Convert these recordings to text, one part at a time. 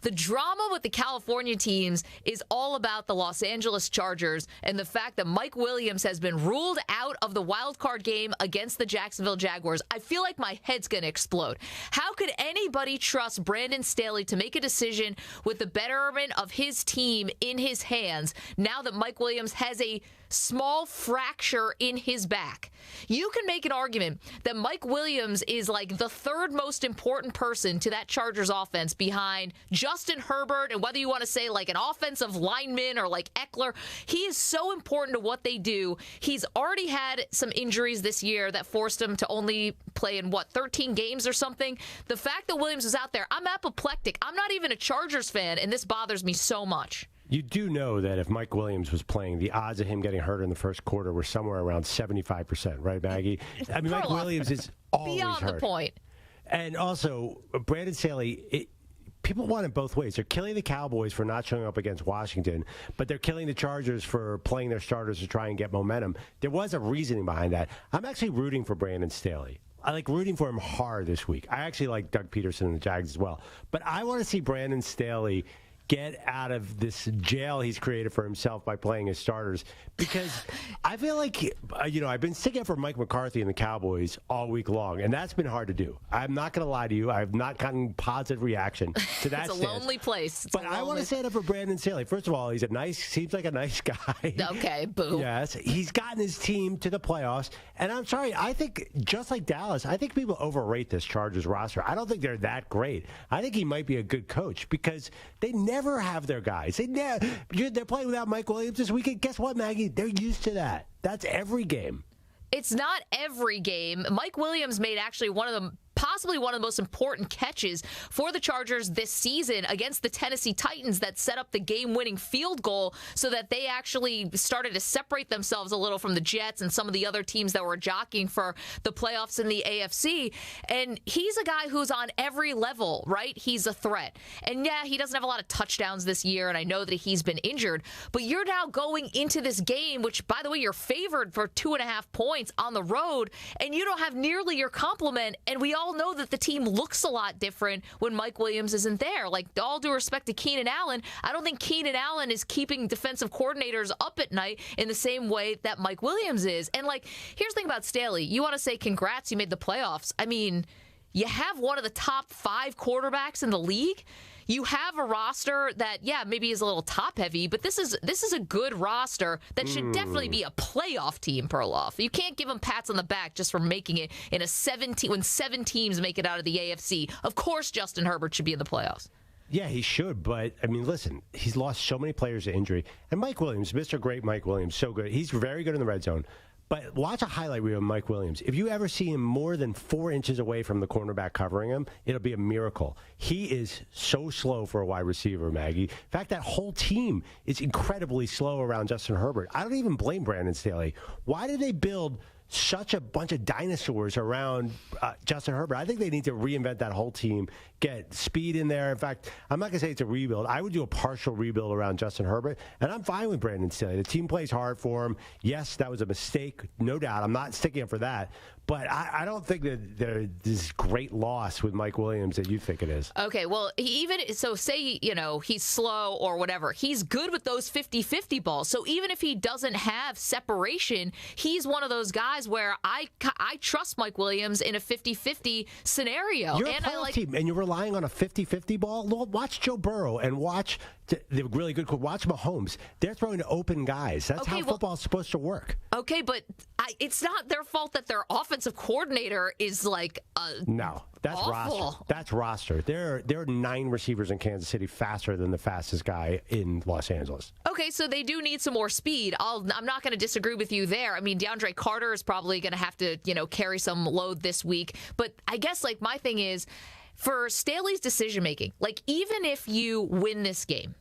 The drama with the California teams is all about the Los Angeles Chargers and the fact that Mike Williams has been ruled out of the wild card game against the Jacksonville Jaguars. I feel like my head's going to explode. How could anybody trust Brandon Staley to make a decision with the betterment of his team in his hands now that Mike Williams has a small fracture in his back? You can make an argument that Mike Williams is like the third most important person to that Chargers offense behind Justin Herbert, and whether you want to say like an offensive lineman or like Eckler, he is so important to what they do. He's already had some injuries this year that forced him to only play in 13 games or something. The fact that Williams is out there, I'm apoplectic. I'm not even a Chargers fan, and this bothers me so much. You do know that if Mike Williams was playing, the odds of him getting hurt in the first quarter were somewhere around 75%, right, Maggie? I mean, Mike Williams is always beyond hurt. The point. And also, Brandon Staley, people want it both ways. They're killing the Cowboys for not showing up against Washington, but they're killing the Chargers for playing their starters to try and get momentum. There was a reasoning behind that. I'm actually rooting for Brandon Staley. I like rooting for him hard this week. I actually like Doug Peterson and the Jags as well. But I want to see Brandon Staley get out of this jail he's created for himself by playing his starters, because I feel like, I've been sticking up for Mike McCarthy and the Cowboys all week long, and that's been hard to do. I'm not going to lie to you. I have not gotten positive reaction to that. It's a lonely place. But I want to stand up for Brandon Staley. First of all, seems like a nice guy. Okay, boo. Yes, he's gotten his team to the playoffs, and I'm sorry, I think, just like Dallas, I think people overrate this Chargers roster. I don't think they're that great. I think he might be a good coach, because they never have their guys. They're playing without Mike Williams this weekend. Guess what, Maggie? They're used to that. That's every game. It's not every game. Mike Williams made actually possibly one of the most important catches for the Chargers this season against the Tennessee Titans that set up the game-winning field goal so that they actually started to separate themselves a little from the Jets and some of the other teams that were jockeying for the playoffs in the AFC. And he's a guy who's on every level, right? He's a threat. And yeah, he doesn't have a lot of touchdowns this year, and I know that he's been injured, but you're now going into this game, which, by the way, you're favored for 2.5 points on the road, and you don't have nearly your complement, and we all know that the team looks a lot different when Mike Williams isn't there. Like, all due respect to Keenan Allen, I don't think Keenan Allen is keeping defensive coordinators up at night in the same way that Mike Williams is. And, here's the thing about Staley. You want to say congrats, you made the playoffs. I mean, you have one of the top 5 quarterbacks in the league. You have a roster that, maybe is a little top-heavy, but this is a good roster that should definitely be a playoff team, Perloff. You can't give them pats on the back just for making it in when 7 teams make it out of the AFC. Of course Justin Herbert should be in the playoffs. Yeah, he should, but, I mean, listen, he's lost so many players to injury. And Mike Williams, Mr. Great Mike Williams, so good. He's very good in the red zone. But watch a highlight reel of Mike Williams. If you ever see him more than 4 inches away from the cornerback covering him, it'll be a miracle. He is so slow for a wide receiver, Maggie. In fact, that whole team is incredibly slow around Justin Herbert. I don't even blame Brandon Staley. Why did they build such a bunch of dinosaurs around Justin Herbert? I think they need to reinvent that whole team, get speed in there. In fact, I'm not going to say it's a rebuild. I would do a partial rebuild around Justin Herbert, and I'm fine with Brandon Staley. The team plays hard for him. Yes, that was a mistake, no doubt. I'm not sticking up for that. But I don't think that there's this great loss with Mike Williams that you think it is. Okay, well, say, he's slow or whatever. He's good with those 50-50 balls. So even if he doesn't have separation, he's one of those guys where I trust Mike Williams in a 50-50 scenario. You're a playoff team, and you're relying on a 50-50 ball? Lord, watch Joe Burrow and watch the really good. Watch Mahomes. They're throwing to open guys. That's how football's supposed to work. Okay, but it's not their fault that their offensive coordinator is no. That's awful. Roster. That's roster. There are 9 receivers in Kansas City faster than the fastest guy in Los Angeles. Okay, so they do need some more speed. I'm not going to disagree with you there. I mean, DeAndre Carter is probably going to have to, carry some load this week. But I guess, my thing is, for Staley's decision-making, even if you win this game,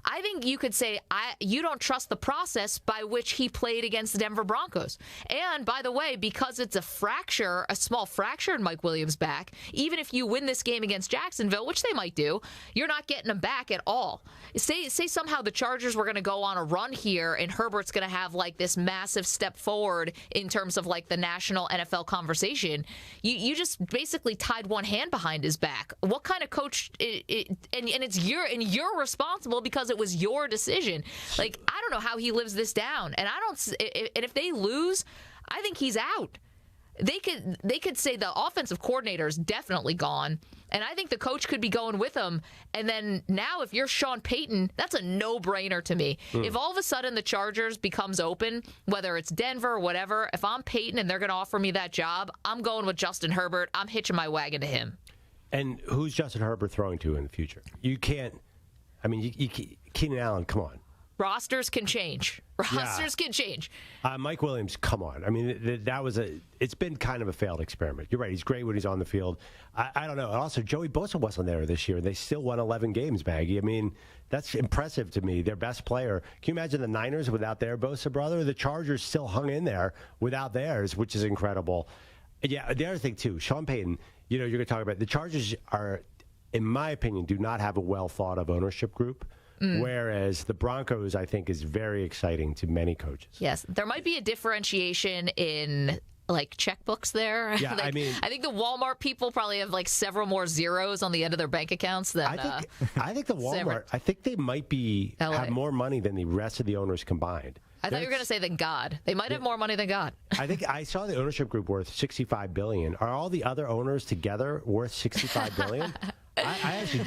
I think you could say you don't trust the process by which he played against the Denver Broncos. And by the way, because it's a small fracture in Mike Williams' back, even if you win this game against Jacksonville, which they might do, you're not getting him back at all. Say somehow the Chargers were going to go on a run here and Herbert's going to have like this massive step forward in terms of like the national NFL conversation. You just basically tied one hand behind his back. What kind of coach? And you're responsible because it was your decision. Like, I don't know how he lives this down. And if they lose, I think he's out. They could say the offensive coordinator is definitely gone, and I think the coach could be going with him. And then now, if you're Sean Payton, that's a no-brainer to me. If all of a sudden the Chargers becomes open, whether it's Denver or whatever, if I'm Payton and they're going to offer me that job, I'm going with Justin Herbert. I'm hitching my wagon to him. And who's Justin Herbert throwing to in the future? You can't. I mean, Keenan Allen. Come on. Rosters can change. Can change. Mike Williams, come on. I mean, it's been kind of a failed experiment. You're right. He's great when he's on the field. I don't know. And also, Joey Bosa wasn't there this year. They still won 11 games, Maggie. I mean, that's impressive to me. Their best player. Can you imagine the Niners without their Bosa brother? The Chargers still hung in there without theirs, which is incredible. Yeah, the other thing, too, Sean Payton, you're going to talk about the Chargers are, in my opinion, do not have a well-thought-of ownership group. Whereas the Broncos, I think, is very exciting to many coaches. Yes, there might be a differentiation in like checkbooks there. Yeah, I think the Walmart people probably have like several more zeros on the end of their bank accounts than I think the Walmart. I think they might have more money than the rest of the owners combined. I thought you were going to say than God. They might have more money than God. I think I saw the ownership group worth $65 billion. Are all the other owners together worth $65 billion?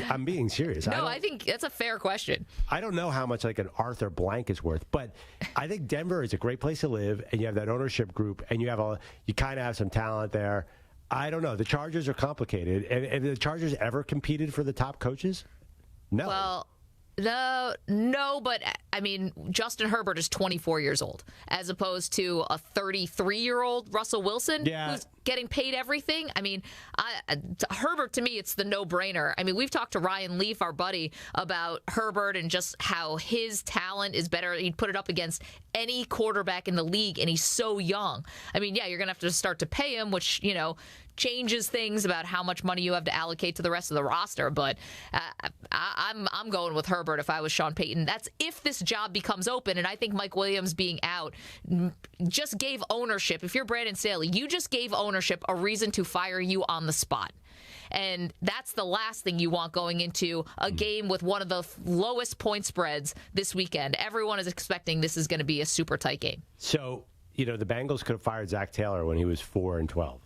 I'm being serious. No, I think that's a fair question. I don't know how much like an Arthur Blank is worth, but I think Denver is a great place to live, and you have that ownership group, and you kind of have some talent there. I don't know. The Chargers are complicated. And have the Chargers ever competed for the top coaches? No. Well, no, but I mean, Justin Herbert is 24 years old, as opposed to a 33-year-old Russell Wilson who's getting paid everything. I mean, Herbert, to me, it's the no-brainer. I mean, we've talked to Ryan Leaf, our buddy, about Herbert and just how his talent is better. He'd put it up against any quarterback in the league, and he's so young. I mean, yeah, you're going to have to start to pay him, which, changes things about how much money you have to allocate to the rest of the roster. But I'm going with Herbert if I was Sean Payton. That's if this job becomes open. And I think Mike Williams being out just gave ownership. If you're Brandon Staley, you just gave ownership a reason to fire you on the spot. And that's the last thing you want going into a game with one of the lowest point spreads this weekend. Everyone is expecting this is going to be a super tight game. So, the Bengals could have fired Zach Taylor when he was 4-12.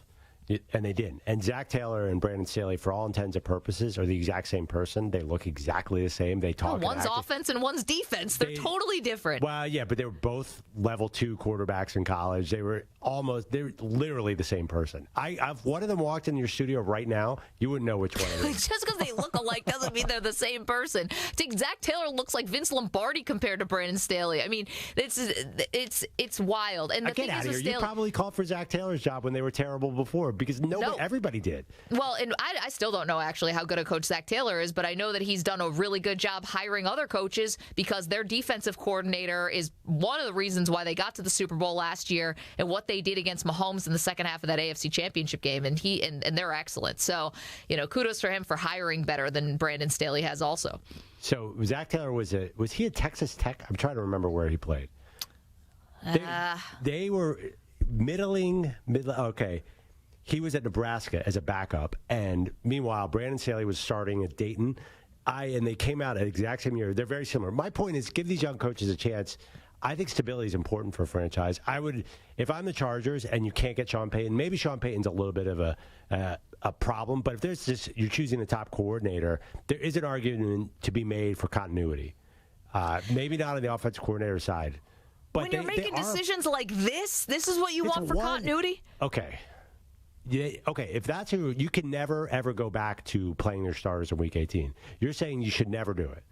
And they didn't. And Zach Taylor and Brandon Staley, for all intents and purposes, are the exact same person. They look exactly the same. They talk. One's offense and one's defense. They're totally different. Well, yeah, but they were both level 2 quarterbacks in college. They were literally the same person. If one of them walked in your studio right now, you wouldn't know which one it is. Just because they look alike doesn't mean they're the same person. I think Zach Taylor looks like Vince Lombardi compared to Brandon Staley. I mean, it's wild. And get out of here. You probably called for Zach Taylor's job when they were terrible before. Because everybody did. Well, and I still don't know actually how good a coach Zach Taylor is, but I know that he's done a really good job hiring other coaches because their defensive coordinator is one of the reasons why they got to the Super Bowl last year and what they did against Mahomes in the second half of that AFC Championship game, and they're excellent. So, kudos for him for hiring better than Brandon Staley has also. So Zach Taylor was he at Texas Tech? I'm trying to remember where he played. They were middling. Okay. He was at Nebraska as a backup, and meanwhile, Brandon Staley was starting at Dayton. And they came out at the exact same year. They're very similar. My point is, give these young coaches a chance. I think stability is important for a franchise. I would, if I'm the Chargers and you can't get Sean Payton, maybe Sean Payton's a little bit of a problem. But if you're choosing the top coordinator, there is an argument to be made for continuity. Maybe not on the offensive coordinator side. But when you're making decisions like this is what you want for continuity? Okay. Yeah, okay, if that's who, you can never, ever go back to playing your starters in Week 18. You're saying you should never do it.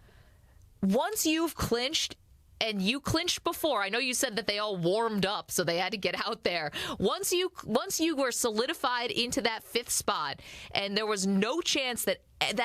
Once you've clinched and you clinched before. I know you said that they all warmed up, so they had to get out there. Once you were solidified into that 5th spot, and there was no chance that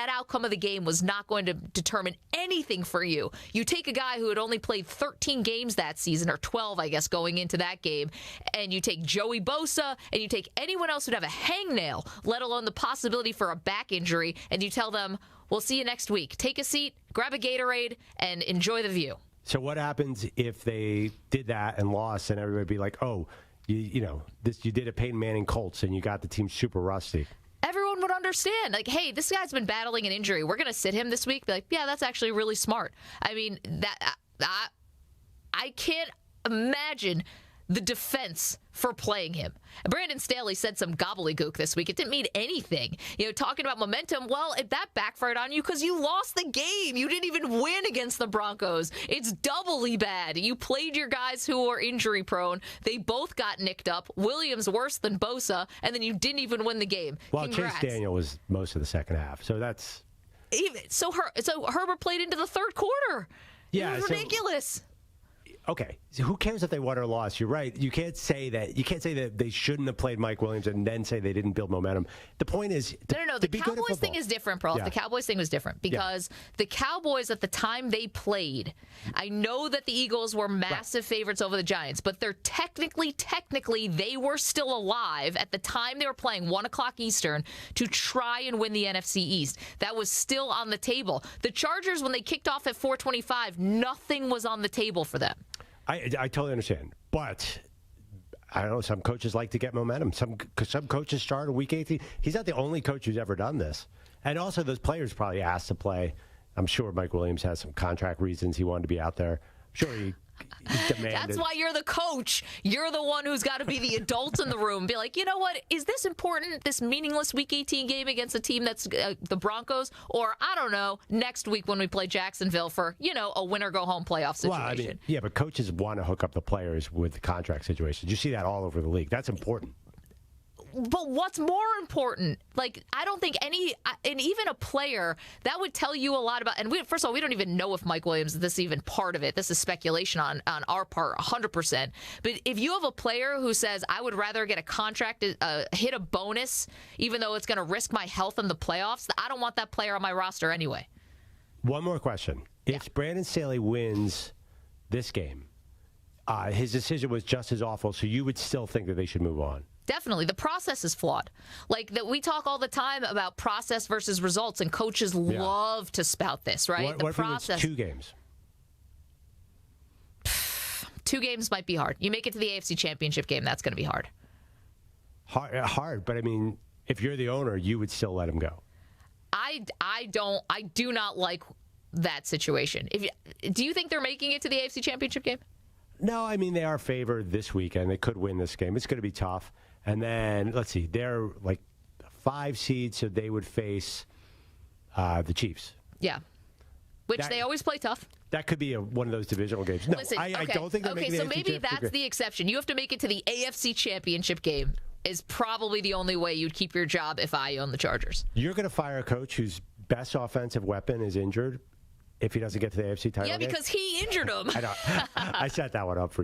outcome of the game was not going to determine anything for you. You take a guy who had only played 13 games that season, or 12, I guess, going into that game, and you take Joey Bosa, and you take anyone else who'd have a hangnail, let alone the possibility for a back injury, and you tell them, we'll see you next week. Take a seat, grab a Gatorade, and enjoy the view. So what happens if they did that and lost, and everybody would be like, oh, you did a Peyton Manning Colts, and you got the team super rusty? Everyone would understand. Like, hey, this guy's been battling an injury. We're going to sit him this week. Be like, yeah, that's actually really smart. I mean, I can't imagine the defense for playing him. Brandon Staley said some gobbledygook this week. It didn't mean anything. Talking about momentum, well, that backfired on you because you lost the game. You didn't even win against the Broncos. It's doubly bad. You played your guys who are injury prone. They both got nicked up. Williams worse than Bosa, and then you didn't even win the game. Well, Congrats. Chase Daniel was most of the second half, so that's... So Herbert played into the third quarter. Yeah, it was ridiculous. Okay, so who cares if they won or lost? You're right. You can't say that they shouldn't have played Mike Williams and then say they didn't build momentum. The point is, no. The Cowboys thing is different, Perloff. Yeah. The Cowboys thing was different because the Cowboys at the time they played, I know that the Eagles were massive favorites over the Giants, but they're technically they were still alive at the time they were playing 1:00 Eastern to try and win the NFC East. That was still on the table. The Chargers, when they kicked off at 4:25, nothing was on the table for them. I totally understand, but I don't know. Some coaches like to get momentum. Some coaches start in week 18. He's not the only coach who's ever done this, and also those players probably asked to play. I'm sure Mike Williams has some contract reasons he wanted to be out there. I'm sure he demanded. That's why you're the coach. You're the one who's got to be the adult in the room. Be like, you know what? Is this important, this meaningless Week 18 game against a team that's the Broncos? Or, I don't know, next week when we play Jacksonville for, a winner-go-home playoff situation. Well, I mean, yeah, but coaches want to hook up the players with the contract situations. You see that all over the league. That's important. But what's more important? Like, I don't think and even a player, that would tell you a lot about, and first of all, we don't even know if Mike Williams, this is even part of it. This is speculation on our part, 100%. But if you have a player who says, I would rather get a contract, hit a bonus, even though it's going to risk my health in the playoffs, I don't want that player on my roster anyway. One more question. If Brandon Staley wins this game, his decision was just as awful, so you would still think that they should move on? Definitely. The process is flawed. Like, that we talk all the time about process versus results, and coaches love to spout this, right? What process. If it's 2 games? 2 games might be hard. You make it to the AFC Championship game, that's going to be hard. Hard, but I mean, if you're the owner, you would still let him go. I do not like that situation. Do you think they're making it to the AFC Championship game? No, I mean, they are favored this weekend. They could win this game. It's going to be tough. And then, let's see, they're like 5 seeds, so they would face the Chiefs. Yeah. Which they always play tough. That could be one of those divisional games. No, listen, I don't think they're making the AFC maybe Championship that's game. the exception. You have to make it to the AFC Championship game is probably the only way you'd keep your job if I own the Chargers. You're going to fire a coach whose best offensive weapon is injured if he doesn't get to the AFC title game? Yeah, because he injured him. I know. I set that one up for you.